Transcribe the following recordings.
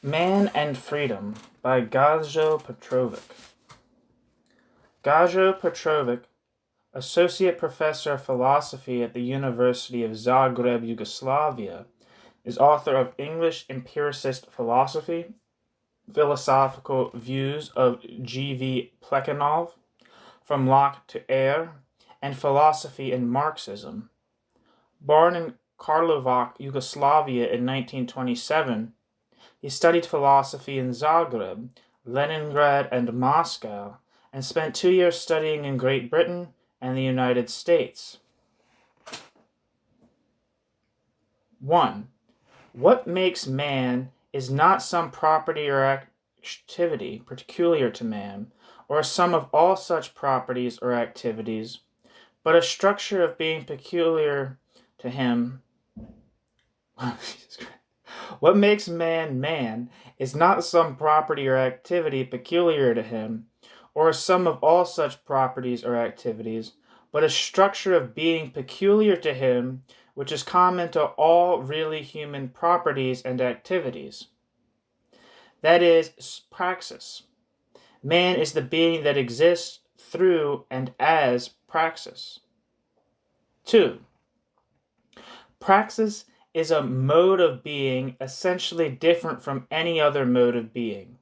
Man and Freedom by Gajo Petrović. Gajo Petrović, Associate Professor of Philosophy at the University of Zagreb, Yugoslavia, is author of English Empiricist Philosophy, Philosophical Views of G.V. Plekhanov, From Locke to Air, and Philosophy and Marxism. Born in Karlovac, Yugoslavia in 1927, he studied philosophy in Zagreb, Leningrad, and Moscow, and spent 2 years studying in Great Britain and the United States. 1. What makes man is not some property or activity peculiar to man, or a sum of all such properties or activities, but a structure of being peculiar to him. What makes man man is not some property or activity peculiar to him, or a sum of all such properties or activities, but a structure of being peculiar to him, which is common to all really human properties and activities. That is, praxis. Man is the being that exists through and as praxis. 2. Praxis is a mode of being essentially different from any other mode of being.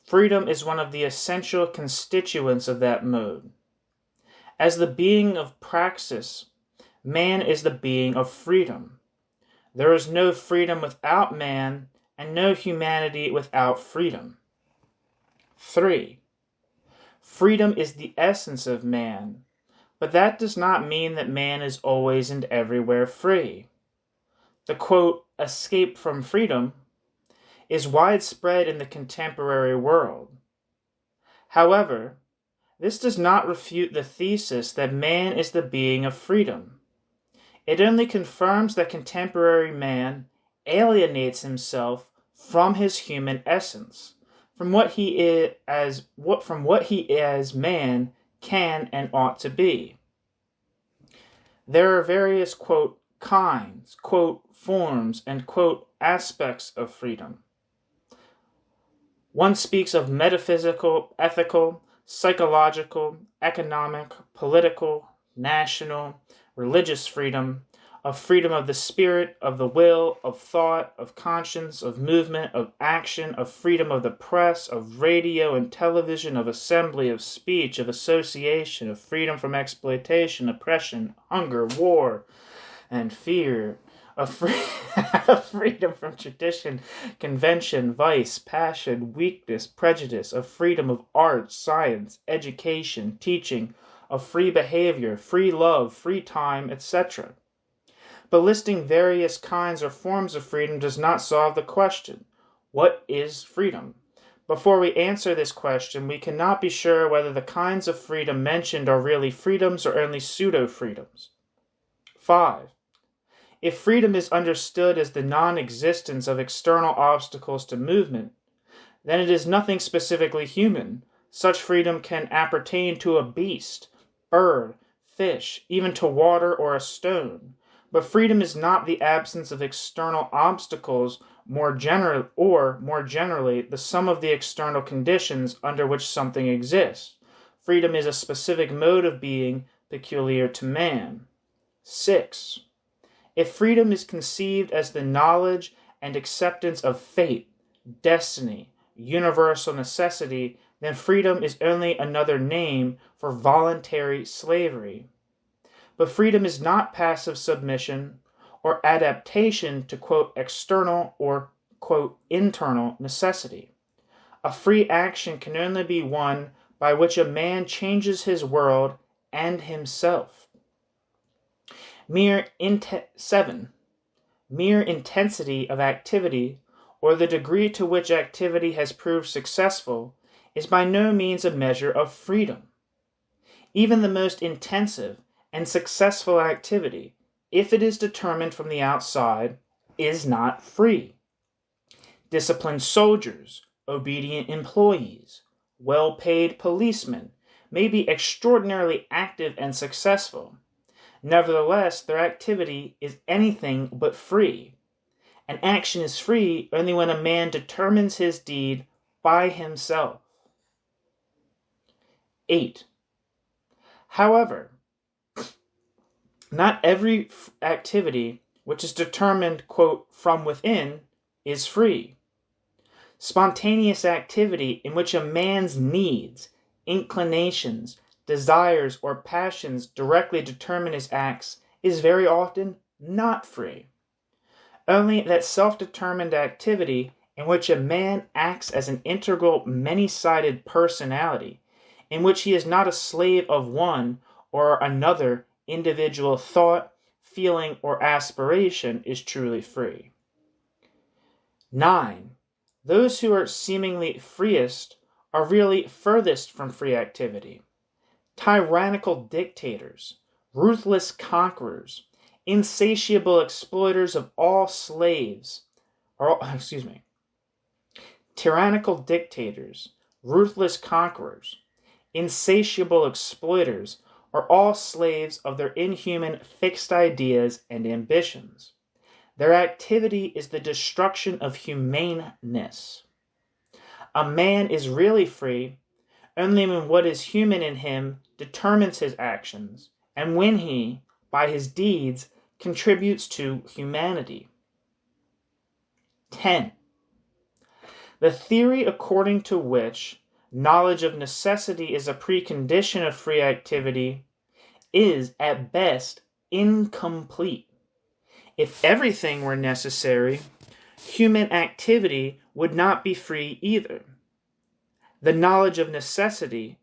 Freedom is one of the essential constituents of that mode. As the being of praxis, man is the being of freedom. There is no freedom without man, and no humanity without freedom. 3. Freedom is the essence of man, but that does not mean that man is always and everywhere free. The, quote, escape from freedom is widespread in the contemporary world. However, this does not refute the thesis that man is the being of freedom. It only confirms that contemporary man alienates himself from his human essence, from what he is as man can and ought to be. There are various, quote, kinds, quote, forms, and, quote, aspects of freedom. One speaks of metaphysical, ethical, psychological, economic, political, national, religious freedom, of freedom of the spirit, of the will, of thought, of conscience, of movement, of action, of freedom of the press, of radio and television, of assembly, of speech, of association, of freedom from exploitation, oppression, hunger, war, and fear, of freedom from tradition, convention, vice, passion, weakness, prejudice, of freedom of art, science, education, teaching, of free behavior, free love, free time, etc. But listing various kinds or forms of freedom does not solve the question, what is freedom? Before we answer this question, we cannot be sure whether the kinds of freedom mentioned are really freedoms or only pseudo-freedoms. 5. If freedom is understood as the non-existence of external obstacles to movement, then it is nothing specifically human. Such freedom can appertain to a beast, bird, fish, even to water or a stone. But freedom is not the absence of external obstacles, more generally, the sum of the external conditions under which something exists. Freedom is a specific mode of being peculiar to man. 6. If freedom is conceived as the knowledge and acceptance of fate, destiny, universal necessity, then freedom is only another name for voluntary slavery. But freedom is not passive submission or adaptation to, quote, external or, quote, internal necessity. A free action can only be one by which a man changes his world and himself. 7. Mere intensity of activity, or the degree to which activity has proved successful, is by no means a measure of freedom. Even the most intensive and successful activity, if it is determined from the outside, is not free. Disciplined soldiers, obedient employees, well-paid policemen may be extraordinarily active and successful. Nevertheless, their activity is anything but free, An action is free only when a man determines his deed by himself. 8. However, not every activity which is determined, quote, from within is free. Spontaneous activity in which a man's needs, inclinations, desires, or passions directly determine his acts is very often not free. Only that self-determined activity in which a man acts as an integral, many-sided personality, in which he is not a slave of one or another individual thought, feeling, or aspiration, is truly free. 9. Those who are seemingly freest are really furthest from free activity. Tyrannical dictators, ruthless conquerors, insatiable exploiters of all slaves, tyrannical dictators, ruthless conquerors, insatiable exploiters are all slaves of their inhuman fixed ideas and ambitions. Their activity is the destruction of humaneness. A man is really free only when what is human in him determines his actions, and when he, by his deeds, contributes to humanity. 10. The theory according to which knowledge of necessity is a precondition of free activity is, at best, incomplete. If everything were necessary, human activity would not be free either. The knowledge of necessity,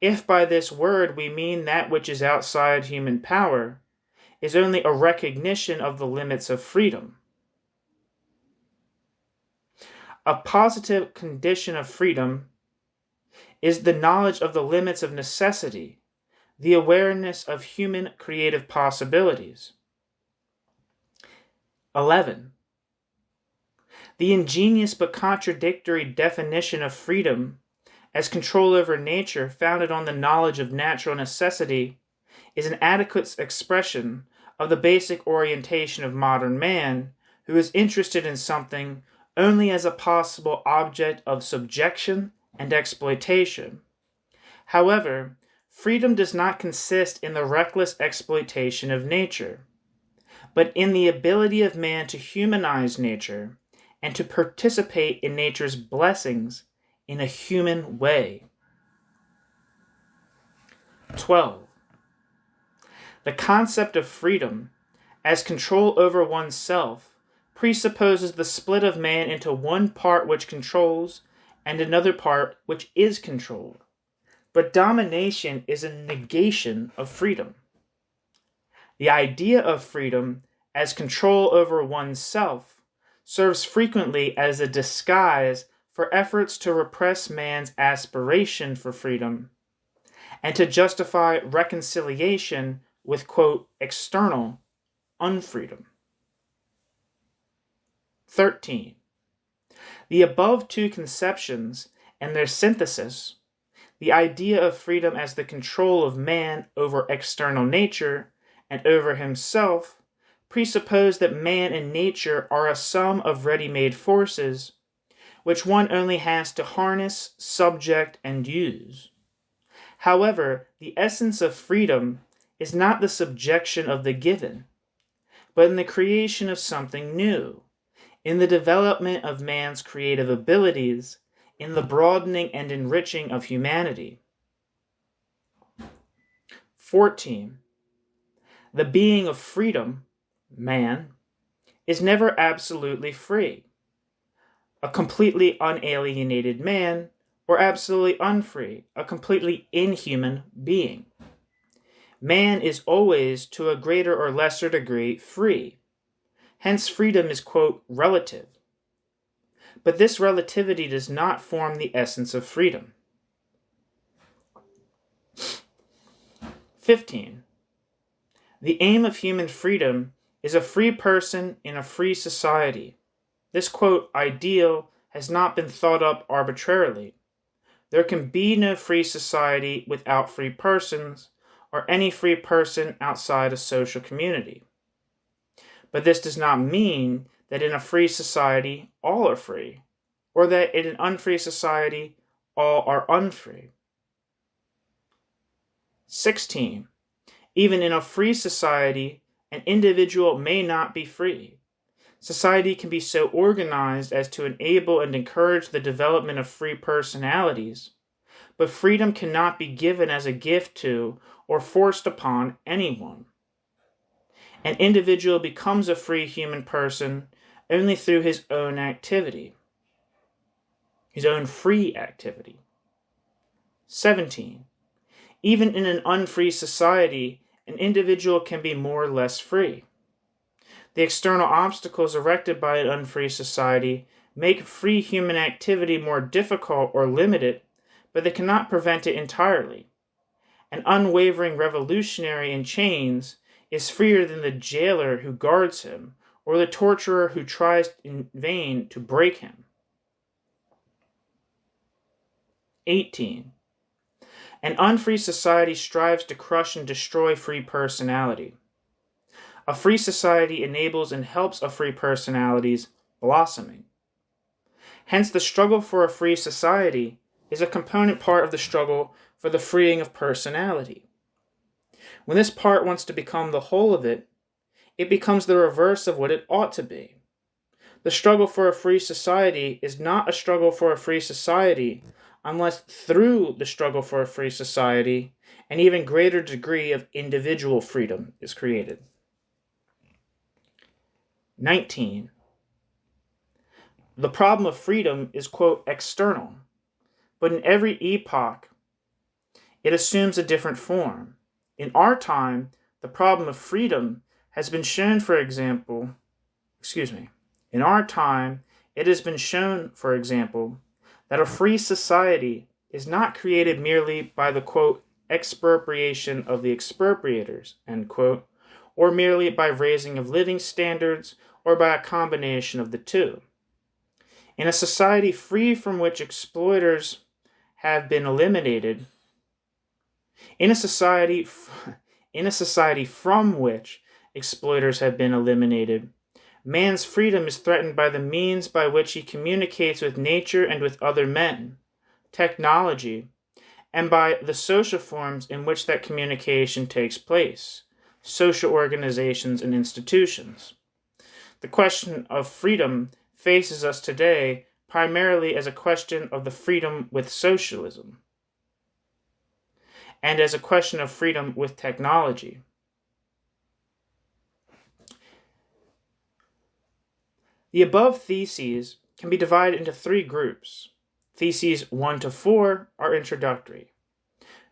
if by this word we mean that which is outside human power, is only a recognition of the limits of freedom. A positive condition of freedom is the knowledge of the limits of necessity, the awareness of human creative possibilities. 11. The ingenious but contradictory definition of freedom as control over nature founded on the knowledge of natural necessity is an adequate expression of the basic orientation of modern man, who is interested in something only as a possible object of subjection and exploitation. However, freedom does not consist in the reckless exploitation of nature, but in the ability of man to humanize nature and to participate in nature's blessings in a human way. 12. The concept of freedom as control over oneself presupposes the split of man into one part which controls and another part which is controlled. But domination is a negation of freedom. The idea of freedom as control over oneself serves frequently as a disguise for efforts to repress man's aspiration for freedom and to justify reconciliation with, quote, external unfreedom. 13. The above two conceptions and their synthesis, the idea of freedom as the control of man over external nature and over himself, presuppose that man and nature are a sum of ready-made forces which one only has to harness, subject, and use. However, the essence of freedom is not the subjection of the given, but in the creation of something new, in the development of man's creative abilities, in the broadening and enriching of humanity. 14. The being of freedom, man, is never absolutely free. A completely unalienated man, or absolutely unfree, a completely inhuman being. Man is always, to a greater or lesser degree, free. Hence freedom is, quote, relative. But this relativity does not form the essence of freedom. 15. The aim of human freedom is a free person in a free society. This, quote, ideal has not been thought up arbitrarily. There can be no free society without free persons, or any free person outside a social community. But this does not mean that in a free society all are free, or that in an unfree society all are unfree. 16. Even in a free society, an individual may not be free. Society can be so organized as to enable and encourage the development of free personalities, but freedom cannot be given as a gift to or forced upon anyone. An individual becomes a free human person only through his own activity, his own free activity. 17. Even in an unfree society, an individual can be more or less free. The external obstacles erected by an unfree society make free human activity more difficult or limited, but they cannot prevent it entirely. An unwavering revolutionary in chains is freer than the jailer who guards him, or the torturer who tries in vain to break him. 18. An unfree society strives to crush and destroy free personality. A free society enables and helps a free personality's blossoming. Hence, the struggle for a free society is a component part of the struggle for the freeing of personality. When this part wants to become the whole of it, it becomes the reverse of what it ought to be. The struggle for a free society is not a struggle for a free society unless through the struggle for a free society, an even greater degree of individual freedom is created. 19. The problem of freedom is, quote, external, but in every epoch it assumes a different form. In our time, the problem of freedom has been shown, in our time, it has been shown, for example, that a free society is not created merely by the, quote, expropriation of the expropriators, end quote, or merely by raising of living standards, or by a combination of the two. In a society free from which exploiters have been eliminated, in a society from which exploiters have been eliminated, man's freedom is threatened by the means by which he communicates with nature and with other men, technology, and by the social forms in which that communication takes place, social organizations and institutions. The question of freedom faces us today primarily as a question of the freedom with socialism, and as a question of freedom with technology. The above theses can be divided into three groups. Theses 1 to 4 are introductory.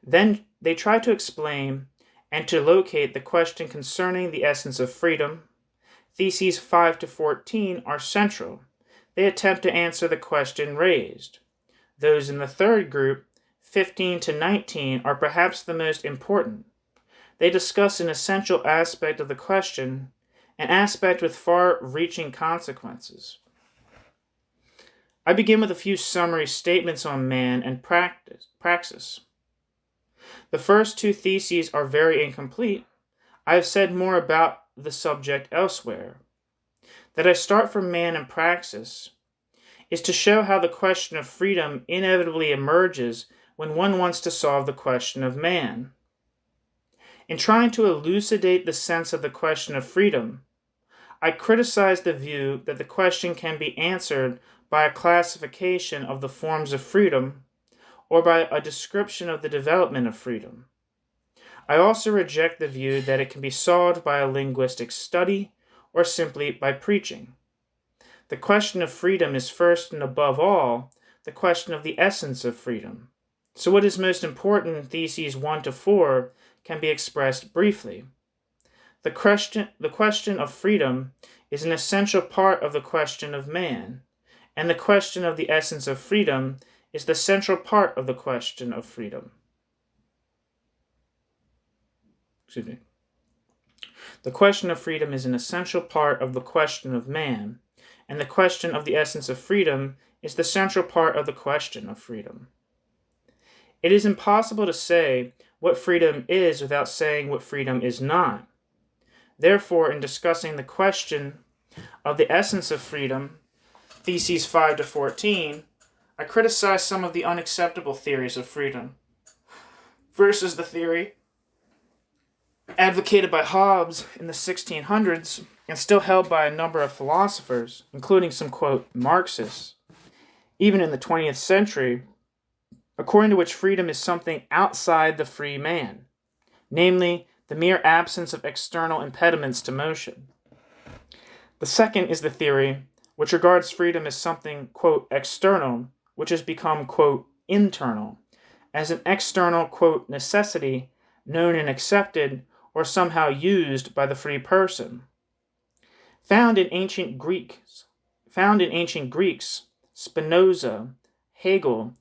Then they try to explain and to locate the question concerning the essence of freedom. Theses 5 to 14 are central. They attempt to answer the question raised. Those in the third group, 15 to 19, are perhaps the most important. They discuss an essential aspect of the question, an aspect with far-reaching consequences. I begin with a few summary statements on man and praxis. The first two theses are very incomplete. I have said more about the subject elsewhere. That I start from man and praxis is to show how the question of freedom inevitably emerges when one wants to solve the question of man. In trying to elucidate the sense of the question of freedom, I criticize the view that the question can be answered by a classification of the forms of freedom or by a description of the development of freedom. I also reject the view that it can be solved by a linguistic study or simply by preaching. The question of freedom is first and above all the question of the essence of freedom. So what is most important in Theses 1 to 4 can be expressed briefly. The question of freedom is an essential part of the question of man, and the question of the essence of freedom is the central part of the question of freedom. The question of freedom is an essential part of the question of man, and the question of the essence of freedom is the central part of the question of freedom. It is impossible to say what freedom is without saying what freedom is not. Therefore, in discussing the question of the essence of freedom, Theses 5 to 14, I criticize some of the unacceptable theories of freedom. First is the theory advocated by Hobbes in the 1600s and still held by a number of philosophers, including some, quote, Marxists, even in the 20th century, according to which freedom is something outside the free man, namely, the mere absence of external impediments to motion. The second is the theory which regards freedom as something, quote, external, which has become, quote, internal, as an external, quote, necessity known and accepted or somehow used by the free person. Found in ancient Greeks, Spinoza, Hegel,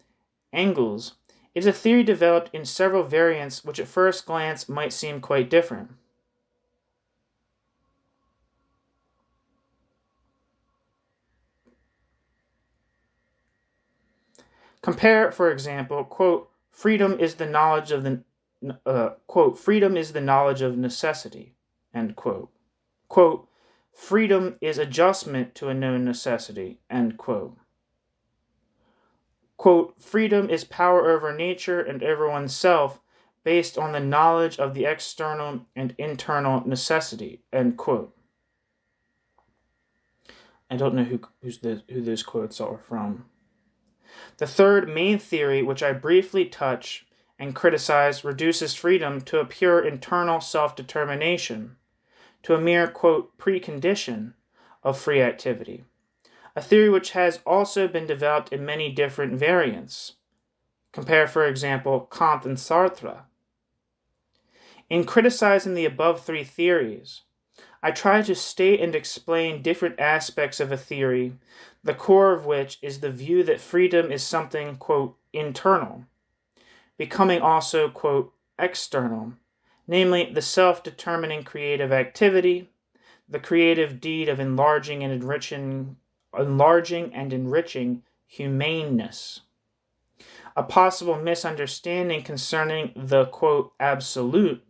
Engels, is a theory developed in several variants which at first glance might seem quite different. Compare, for example, quote, freedom is the knowledge of freedom is the knowledge of necessity, end quote. Quote, freedom is adjustment to a known necessity, end quote. Quote, freedom is power over nature and over oneself based on the knowledge of the external and internal necessity, end quote. I don't know who those quotes are from. The third main theory, which I briefly touch and criticize, reduces freedom to a pure internal self-determination, to a mere, quote, precondition of free activity, a theory which has also been developed in many different variants. Compare, for example, Kant and Sartre. In criticizing the above three theories, I try to state and explain different aspects of a theory, the core of which is the view that freedom is something, quote, internal, becoming also, quote, external, namely the self-determining creative activity, the creative deed of enlarging and enriching humaneness. A possible misunderstanding concerning the, quote, absolute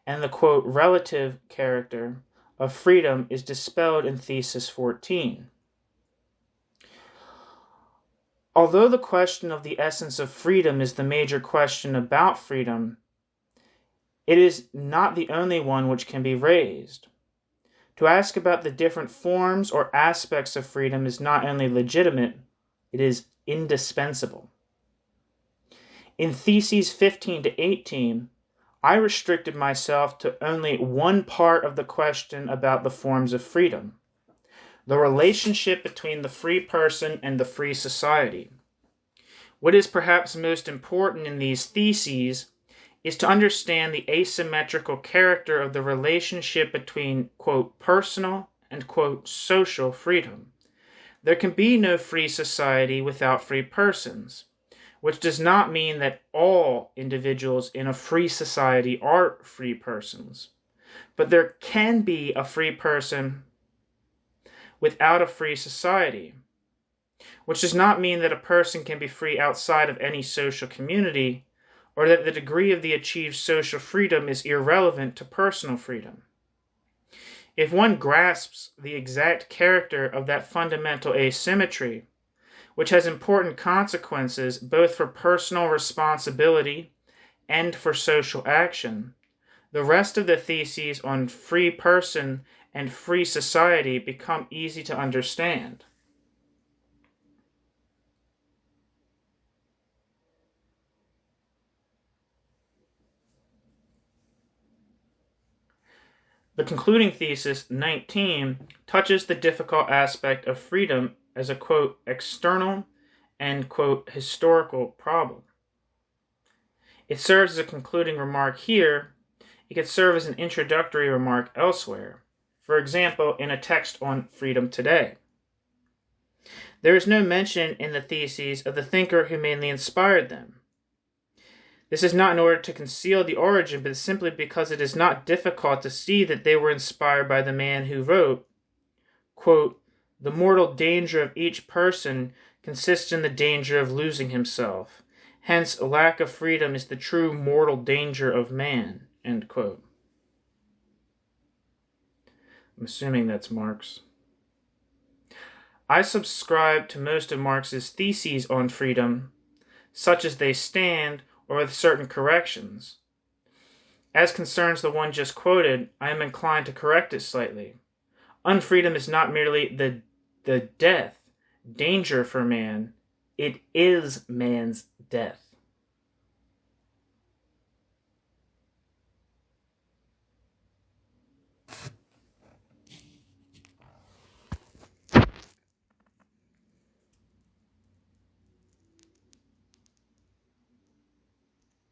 and the, quote, relative character of freedom is dispelled in Thesis 14. Although the question of the essence of freedom is the major question about freedom, it is not the only one which can be raised. To ask about the different forms or aspects of freedom is not only legitimate, it is indispensable. In Theses 15 to 18, I restricted myself to only one part of the question about the forms of freedom, the relationship between the free person and the free society. What is perhaps most important in these theses is to understand the asymmetrical character of the relationship between, quote, personal and, quote, social freedom. There can be no free society without free persons, which does not mean that all individuals in a free society are free persons, but there can be a free person without a free society, which does not mean that a person can be free outside of any social community, or that the degree of the achieved social freedom is irrelevant to personal freedom. If one grasps the exact character of that fundamental asymmetry, which has important consequences both for personal responsibility and for social action, the rest of the theses on free person and free society become easy to understand. The concluding thesis, 19, touches the difficult aspect of freedom as a, quote, external and, quote, historical problem. It serves as a concluding remark here. It could serve as an introductory remark elsewhere. For example, in a text on freedom today. There is no mention in the theses of the thinker who mainly inspired them. This is not in order to conceal the origin, but simply because it is not difficult to see that they were inspired by the man who wrote, quote, the mortal danger of each person consists in the danger of losing himself. Hence, lack of freedom is the true mortal danger of man, end quote. I'm assuming that's Marx. I subscribe to most of Marx's theses on freedom, such as they stand, or with certain corrections. As concerns the one just quoted, I am inclined to correct it slightly. Unfreedom is not merely the death, danger for man, it is man's death.